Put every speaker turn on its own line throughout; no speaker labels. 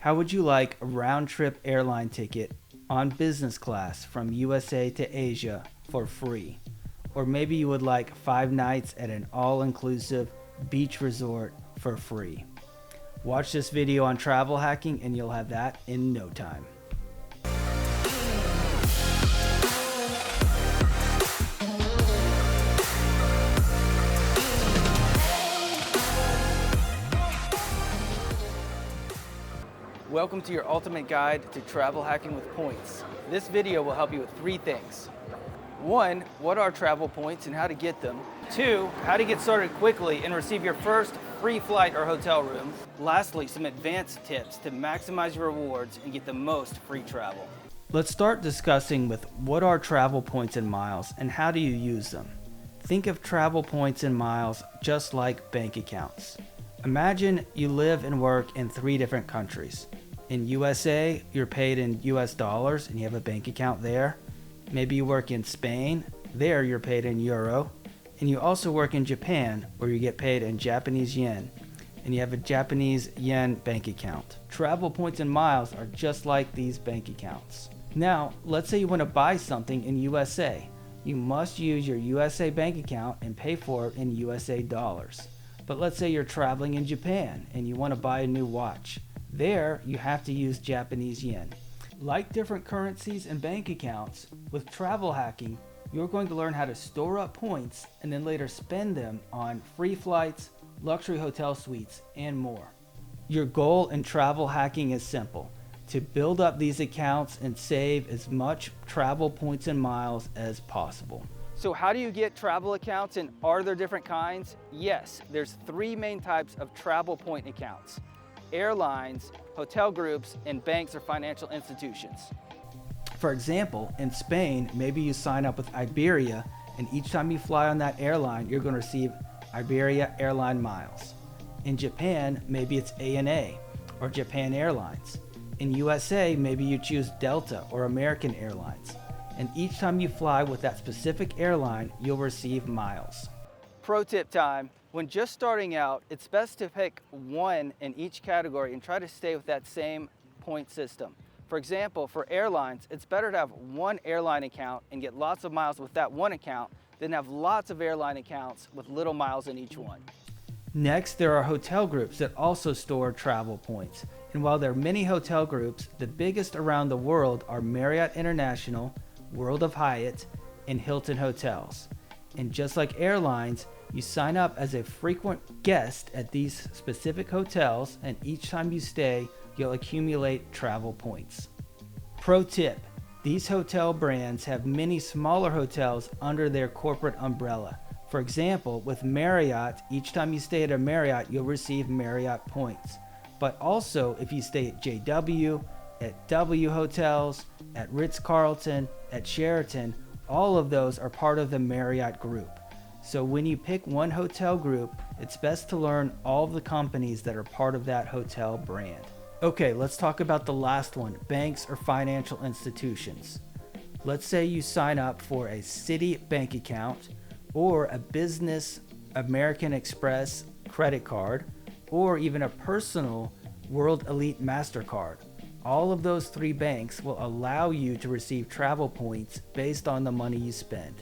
How would you like a round-trip airline ticket on business class from USA to Asia for free? Or maybe you would like 5 nights at an all-inclusive beach resort for free. Watch this video on travel hacking and you'll have that in no time. Welcome to your ultimate guide to travel hacking with points. This video will help you with 3 things. 1, what are travel points and how to get them? 2, how to get started quickly and receive your first free flight or hotel room. Lastly, some advanced tips to maximize your rewards and get the most free travel. Let's start discussing with what are travel points and miles and how do you use them? Think of travel points and miles just like bank accounts. Imagine you live and work in 3 different countries. In USA, you're paid in US dollars and you have a bank account there. Maybe you work in Spain, there you're paid in euro. And you also work in Japan, where you get paid in Japanese yen, and you have a Japanese yen bank account. Travel points and miles are just like these bank accounts. Now, let's say you want to buy something in USA. You must use your USA bank account and pay for it in USA dollars. But let's say you're traveling in Japan and you want to buy a new watch. There, you have to use Japanese yen. Like different currencies and bank accounts, with travel hacking, you're going to learn how to store up points and then later spend them on free flights, luxury hotel suites, and more. Your goal in travel hacking is simple: to build up these accounts and save as much travel points and miles as possible. So how do you get travel accounts, and are there different kinds? Yes, there's 3 main types of travel point accounts: airlines, hotel groups, and banks or financial institutions. For example, in Spain, maybe you sign up with Iberia, and each time you fly on that airline, you're going to receive Iberia airline miles. In Japan, maybe it's ANA or Japan Airlines. In USA, maybe you choose Delta or American Airlines. And each time you fly with that specific airline, you'll receive miles. Pro tip time: when just starting out, it's best to pick 1 in each category and try to stay with that same point system. For example, for airlines, it's better to have 1 airline account and get lots of miles with that 1 account than have lots of airline accounts with little miles in each one. Next, there are hotel groups that also store travel points. And while there are many hotel groups, the biggest around the world are Marriott International, World of Hyatt, and Hilton Hotels. And just like airlines, you sign up as a frequent guest at these specific hotels, and each time you stay, you'll accumulate travel points. Pro tip: these hotel brands have many smaller hotels under their corporate umbrella. For example, with Marriott, each time you stay at a Marriott, you'll receive Marriott points. But also, if you stay at JW, at W Hotels, at Ritz-Carlton, at Sheraton, all of those are part of the Marriott group. So when you pick one hotel group, it's best to learn all of the companies that are part of that hotel brand. Okay, let's talk about the last one: banks or financial institutions. Let's say you sign up for a Citi bank account or a business American Express credit card, or even a personal World Elite MasterCard. All of those 3 banks will allow you to receive travel points based on the money you spend.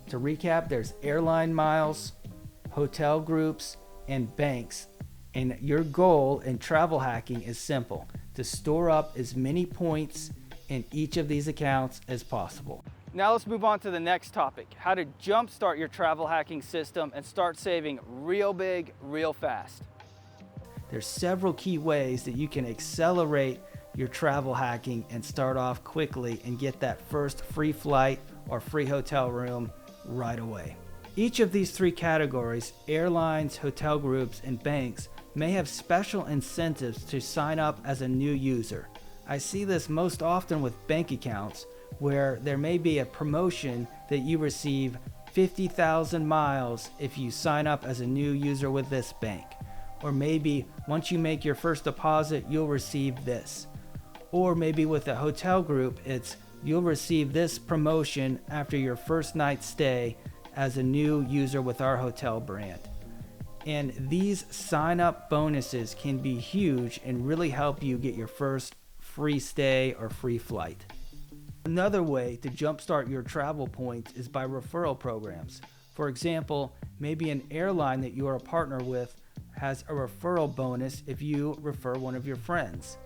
To recap, there's airline miles, hotel groups, and banks. And your goal in travel hacking is simple: to store up as many points in each of these accounts as possible. Now let's move on to the next topic: how to jumpstart your travel hacking system and start saving real big, real fast. There's several key ways that you can accelerate your travel hacking and start off quickly and get that first free flight or free hotel room right away. Each of these 3 categories, airlines, hotel groups, and banks, may have special incentives to sign up as a new user. I see this most often with bank accounts, where there may be a promotion that you receive 50,000 miles if you sign up as a new user with this bank. Or maybe once you make your first deposit, you'll receive this. Or maybe with a hotel group, it's you'll receive this promotion after your first night stay as a new user with our hotel brand. And these sign-up bonuses can be huge and really help you get your first free stay or free flight. Another way to jumpstart your travel points is by referral programs. For example, maybe an airline that you are a partner with has a referral bonus if you refer one of your friends.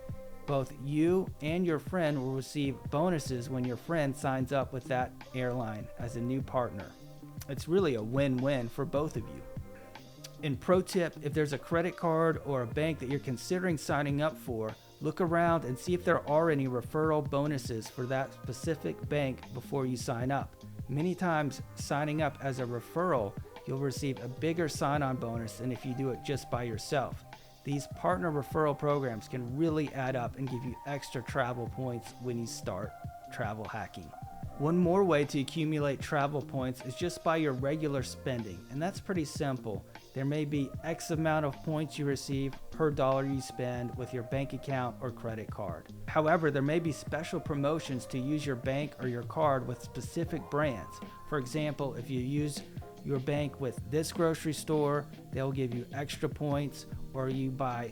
Both you and your friend will receive bonuses when your friend signs up with that airline as a new partner. It's really a win-win for both of you. And pro tip, if there's a credit card or a bank that you're considering signing up for, look around and see if there are any referral bonuses for that specific bank before you sign up. Many times, signing up as a referral, you'll receive a bigger sign-on bonus than if you do it just by yourself. These partner referral programs can really add up and give you extra travel points when you start travel hacking. One more way to accumulate travel points is just by your regular spending, and that's pretty simple. There may be X amount of points you receive per dollar you spend with your bank account or credit card. However, there may be special promotions to use your bank or your card with specific brands. For example, if you use your bank with this grocery store, they'll give you extra points, or you buy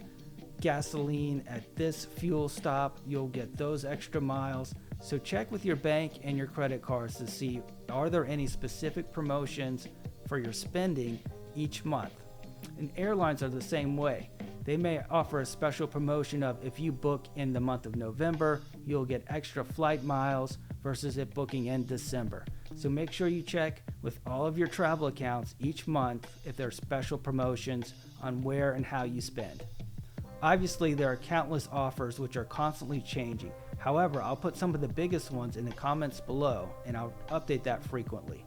gasoline at this fuel stop, you'll get those extra miles. So check with your bank and your credit cards to see, are there any specific promotions for your spending each month? And airlines are the same way. They may offer a special promotion of if you book in the month of November, you'll get extra flight miles versus it booking in December. So make sure you check with all of your travel accounts each month if there are special promotions on where and how you spend. Obviously, there are countless offers which are constantly changing. However, I'll put some of the biggest ones in the comments below, and I'll update that frequently.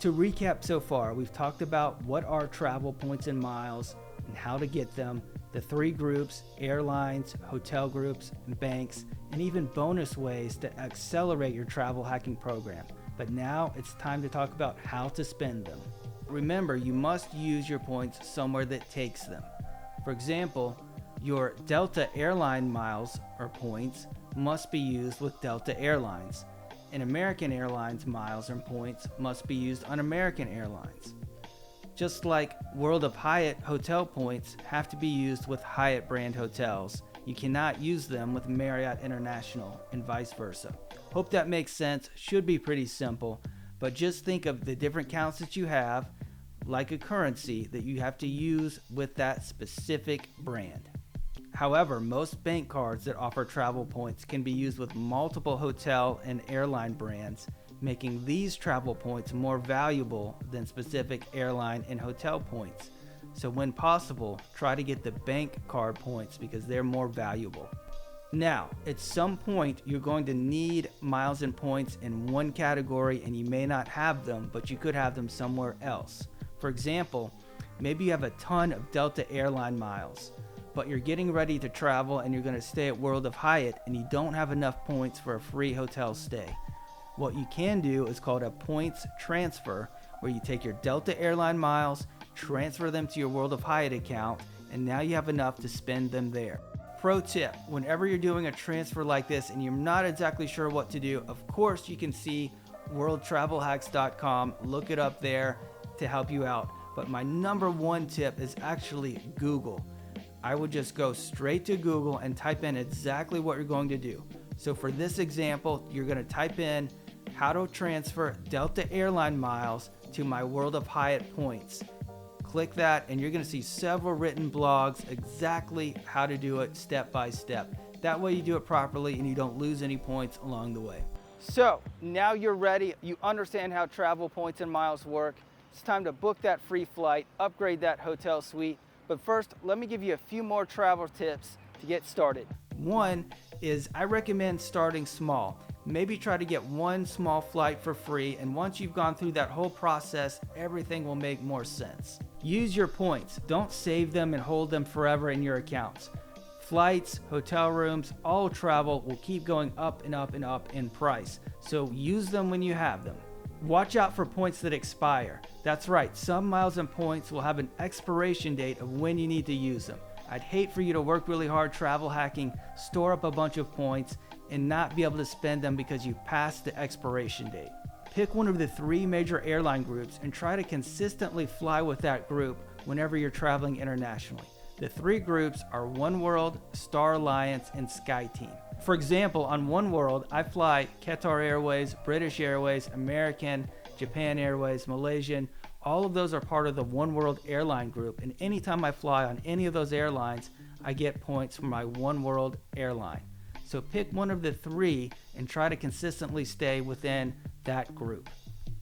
To recap so far, we've talked about what are travel points and miles and how to get them, the three groups, airlines, hotel groups, and banks, and even bonus ways to accelerate your travel hacking program. But now it's time to talk about how to spend them. Remember, you must use your points somewhere that takes them. For example, your Delta airline miles or points must be used with Delta Airlines, and American Airlines miles and points must be used on American Airlines. Just like World of Hyatt hotel points have to be used with Hyatt brand hotels, you cannot use them with Marriott International and vice versa. Hope that makes sense. Should be pretty simple, but just think of the different counts that you have, like a currency that you have to use with that specific brand. However, most bank cards that offer travel points can be used with multiple hotel and airline brands, making these travel points more valuable than specific airline and hotel points. So when possible, try to get the bank card points because they're more valuable. Now, at some point, you're going to need miles and points in one category and you may not have them, but you could have them somewhere else. For example, maybe you have a ton of Delta airline miles, but you're getting ready to travel and you're going to stay at World of Hyatt and you don't have enough points for a free hotel stay. What you can do is called a points transfer, where you take your Delta airline miles, transfer them to your World of Hyatt account, and now you have enough to spend them there. Pro tip, whenever you're doing a transfer like this and you're not exactly sure what to do, of course you can see worldtravelhacks.com, look it up there to help you out. But my number one tip is actually Google. I would just go straight to Google and type in exactly what you're going to do. So for this example, you're going to type in how to transfer Delta airline miles to my World of Hyatt points. Click that and you're going to see several written blogs exactly how to do it step by step. That way you do it properly and you don't lose any points along the way. So now you're ready. You understand how travel points and miles work. It's time to book that free flight, upgrade that hotel suite. But first, let me give you a few more travel tips to get started. One is I recommend starting small. Maybe try to get one small flight for free, and once you've gone through that whole process, everything will make more sense. Use your points. Don't save them and hold them forever in your accounts. Flights, hotel rooms, all travel will keep going up and up and up in price, so use them when you have them. Watch out for points that expire. That's right, some miles and points will have an expiration date of when you need to use them. I'd hate for you to work really hard travel hacking, store up a bunch of points, and not be able to spend them because you passed the expiration date. Pick one of the three major airline groups and try to consistently fly with that group whenever you're traveling internationally. The three groups are Oneworld, Star Alliance, and SkyTeam. For example, on Oneworld, I fly Qatar Airways, British Airways, American, Japan Airways, Malaysian. All of those are part of the Oneworld airline group, and anytime I fly on any of those airlines, I get points from my Oneworld airline. So pick one of the three and try to consistently stay within that group.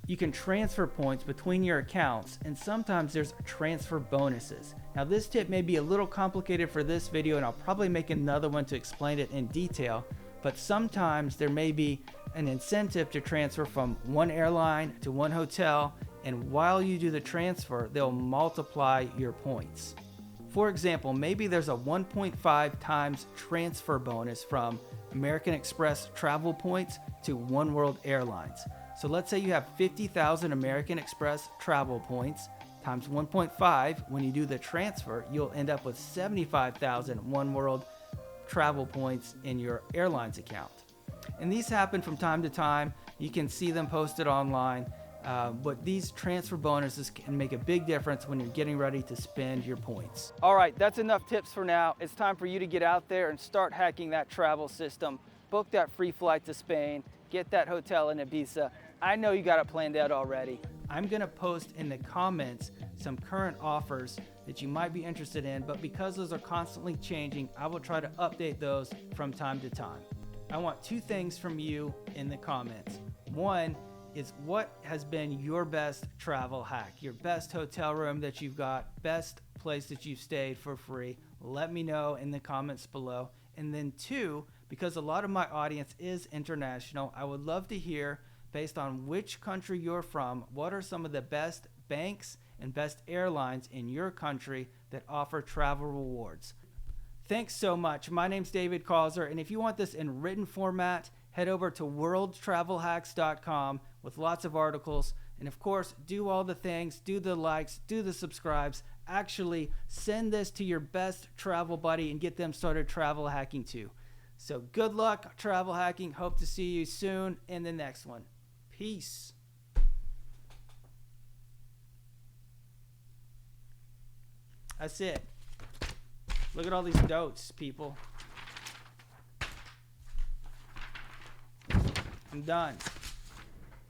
You can transfer points between your accounts, and sometimes there's transfer bonuses. Now this tip may be a little complicated for this video, and I'll probably make another one to explain it in detail, but sometimes there may be an incentive to transfer from one airline to one hotel, and while you do the transfer, they'll multiply your points. For example, maybe there's a 1.5 times transfer bonus from American Express travel points to Oneworld Airlines. So let's say you have 50,000 American Express travel points times 1.5. When you do the transfer, you'll end up with 75,000 Oneworld travel points in your airline's account. And these happen from time to time. You can see them posted online. But these transfer bonuses can make a big difference when you're getting ready to spend your points. All right, that's enough tips for now. It's time for you to get out there and start hacking that travel system. Book that free flight to Spain, get that hotel in Ibiza. I know you got it planned out already. I'm gonna post in the comments some current offers that you might be interested in, but because those are constantly changing, I will try to update those from time to time. I want two things from you in the comments. One is, what has been your best travel hack, your best hotel room that you've got, best place that you've stayed for free? Let me know in the comments below. And then two, because a lot of my audience is international, I would love to hear, based on which country you're from, what are some of the best banks and best airlines in your country that offer travel rewards. Thanks so much. My name's David Causer, and if you want this in written format, head over to worldtravelhacks.com with lots of articles. And of course, do all the things, do the likes, do the subscribes. Actually, send this to your best travel buddy and get them started travel hacking too. So good luck travel hacking. Hope to see you soon in the next one. Peace. That's it. Look at all these dotes, people. I'm done.